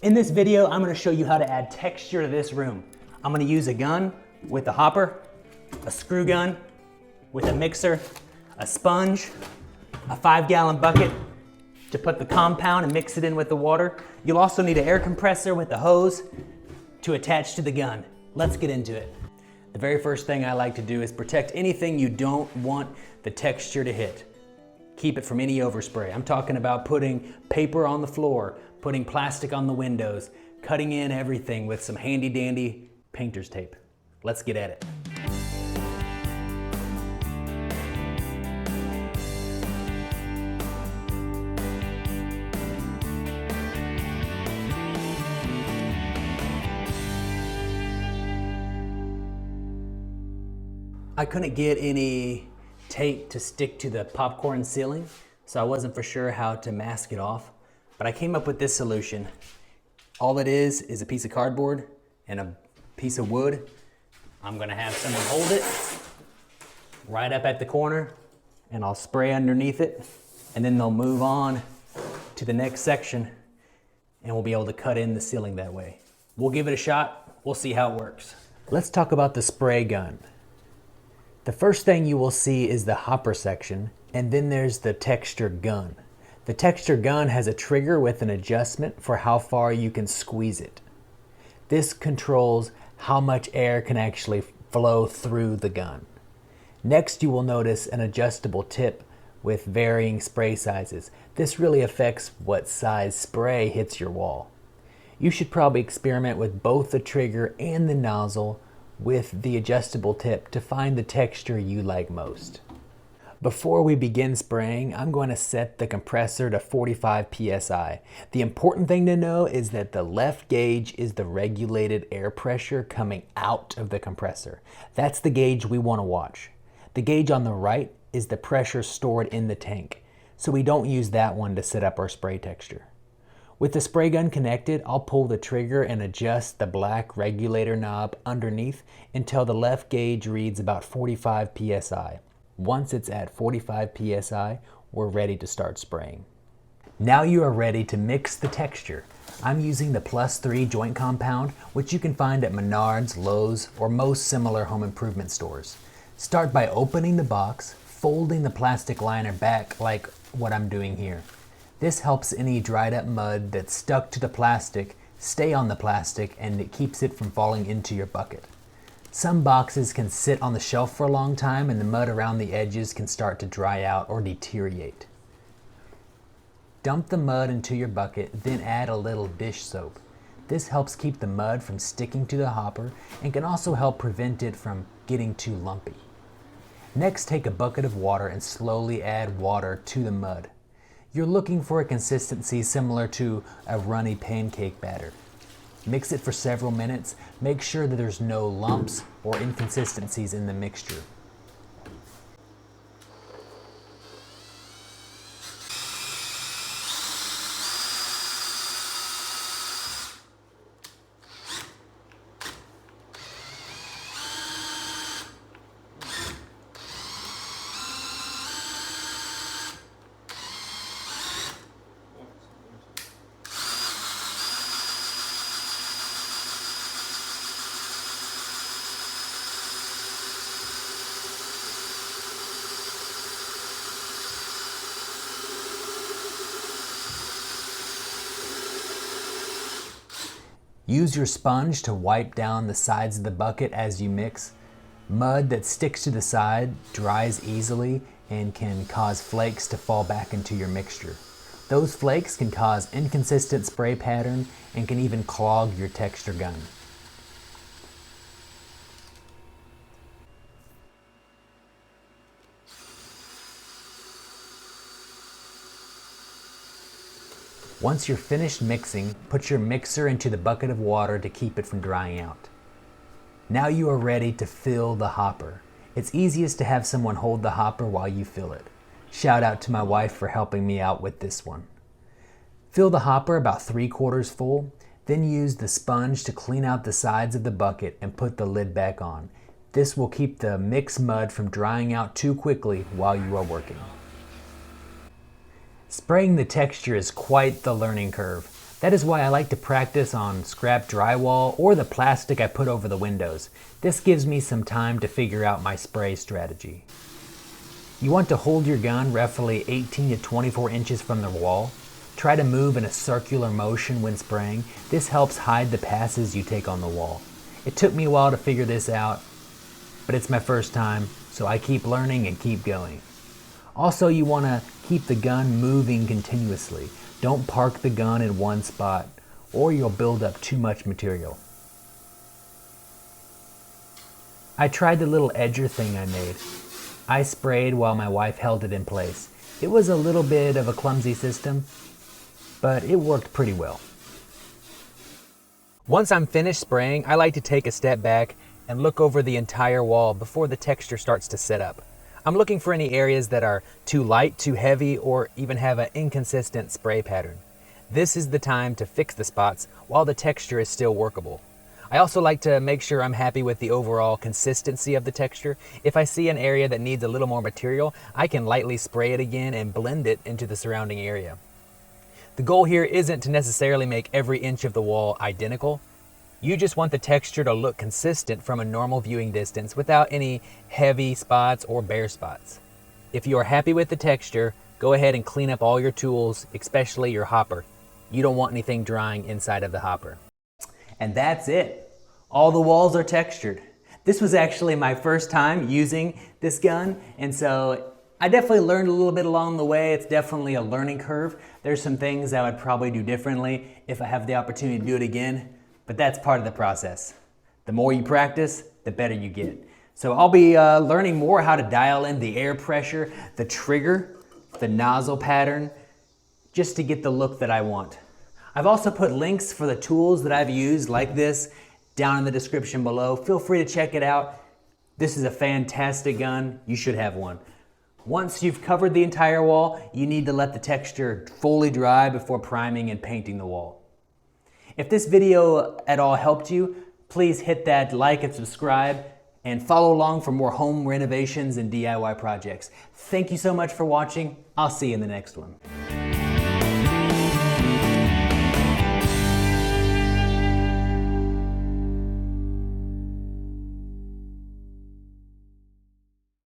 In this video, I'm gonna show you how to add texture to this room. I'm gonna use a gun with a hopper, a screw gun with a mixer, a sponge, a 5-gallon bucket to put the compound and mix it in with the water. You'll also need an air compressor with a hose to attach to the gun. Let's get into it. The very first thing I like to do is protect anything you don't want the texture to hit. Keep it from any overspray. I'm talking about putting paper on the floor, putting plastic on the windows, cutting in everything with some handy dandy painter's tape. Let's get at it. I couldn't get any tape to stick to the popcorn ceiling, so I wasn't for sure how to mask it off. But I came up with this solution. All it is a piece of cardboard and a piece of wood. I'm gonna have someone hold it right up at the corner and I'll spray underneath it, and then they'll move on to the next section and we'll be able to cut in the ceiling that way. We'll give it a shot, we'll see how it works. Let's talk about the spray gun. The first thing you will see is the hopper section, and then there's the texture gun. The texture gun has a trigger with an adjustment for how far you can squeeze it. This controls how much air can actually flow through the gun. Next, you will notice an adjustable tip with varying spray sizes. This really affects what size spray hits your wall. You should probably experiment with both the trigger and the nozzle with the adjustable tip to find the texture you like most. Before we begin spraying, I'm going to set the compressor to 45 psi. The important thing to know is that the left gauge is the regulated air pressure coming out of the compressor. That's the gauge we want to watch. The gauge on the right is the pressure stored in the tank, so we don't use that one to set up our spray texture. With the spray gun connected, I'll pull the trigger and adjust the black regulator knob underneath until the left gauge reads about 45 psi. Once it's at 45 psi, we're ready to start spraying. Now you are ready to mix the texture. I'm using the +3 joint compound, which you can find at Menards, Lowe's, or most similar home improvement stores. Start by opening the box, folding the plastic liner back like what I'm doing here. This helps any dried up mud that's stuck to the plastic stay on the plastic, and it keeps it from falling into your bucket. Some boxes can sit on the shelf for a long time and the mud around the edges can start to dry out or deteriorate. Dump the mud into your bucket, then add a little dish soap. This helps keep the mud from sticking to the hopper and can also help prevent it from getting too lumpy. Next, take a bucket of water and slowly add water to the mud. You're looking for a consistency similar to a runny pancake batter. Mix it for several minutes. Make sure that there's no lumps or inconsistencies in the mixture. Use your sponge to wipe down the sides of the bucket as you mix. Mud that sticks to the side dries easily and can cause flakes to fall back into your mixture. Those flakes can cause inconsistent spray pattern and can even clog your texture gun. Once you're finished mixing, put your mixer into the bucket of water to keep it from drying out. Now you are ready to fill the hopper. It's easiest to have someone hold the hopper while you fill it. Shout out to my wife for helping me out with this one. Fill the hopper about 3/4 full, then use the sponge to clean out the sides of the bucket and put the lid back on. This will keep the mixed mud from drying out too quickly while you are working. Spraying the texture is quite the learning curve. That is why I like to practice on scrap drywall or the plastic I put over the windows. This gives me some time to figure out my spray strategy. You want to hold your gun roughly 18 to 24 inches from the wall. Try to move in a circular motion when spraying. This helps hide the passes you take on the wall. It took me a while to figure this out, but it's my first time, so I keep learning and keep going. Also, you want to keep the gun moving continuously. Don't park the gun in one spot, or you'll build up too much material. I tried the little edger thing I made. I sprayed while my wife held it in place. It was a little bit of a clumsy system, but it worked pretty well. Once I'm finished spraying, I like to take a step back and look over the entire wall before the texture starts to set up. I'm looking for any areas that are too light, too heavy, or even have an inconsistent spray pattern. This is the time to fix the spots while the texture is still workable. I also like to make sure I'm happy with the overall consistency of the texture. If I see an area that needs a little more material, I can lightly spray it again and blend it into the surrounding area. The goal here isn't to necessarily make every inch of the wall identical. You just want the texture to look consistent from a normal viewing distance without any heavy spots or bare spots. If you are happy with the texture, go ahead and clean up all your tools, especially your hopper. You don't want anything drying inside of the hopper. And that's it. All the walls are textured. This was actually my first time using this gun, and so I definitely learned a little bit along the way. It's definitely a learning curve. There's some things I would probably do differently if I have the opportunity to do it again. But that's part of the process. The more you practice, the better you get. So I'll be learning more how to dial in the air pressure, the trigger, the nozzle pattern, just to get the look that I want. I've also put links for the tools that I've used like this down in the description below. Feel free to check it out. This is a fantastic gun. You should have one. Once you've covered the entire wall, you need to let the texture fully dry before priming and painting the wall. If this video at all helped you, please hit that like and subscribe and follow along for more home renovations and DIY projects. Thank you so much for watching. I'll see you in the next one.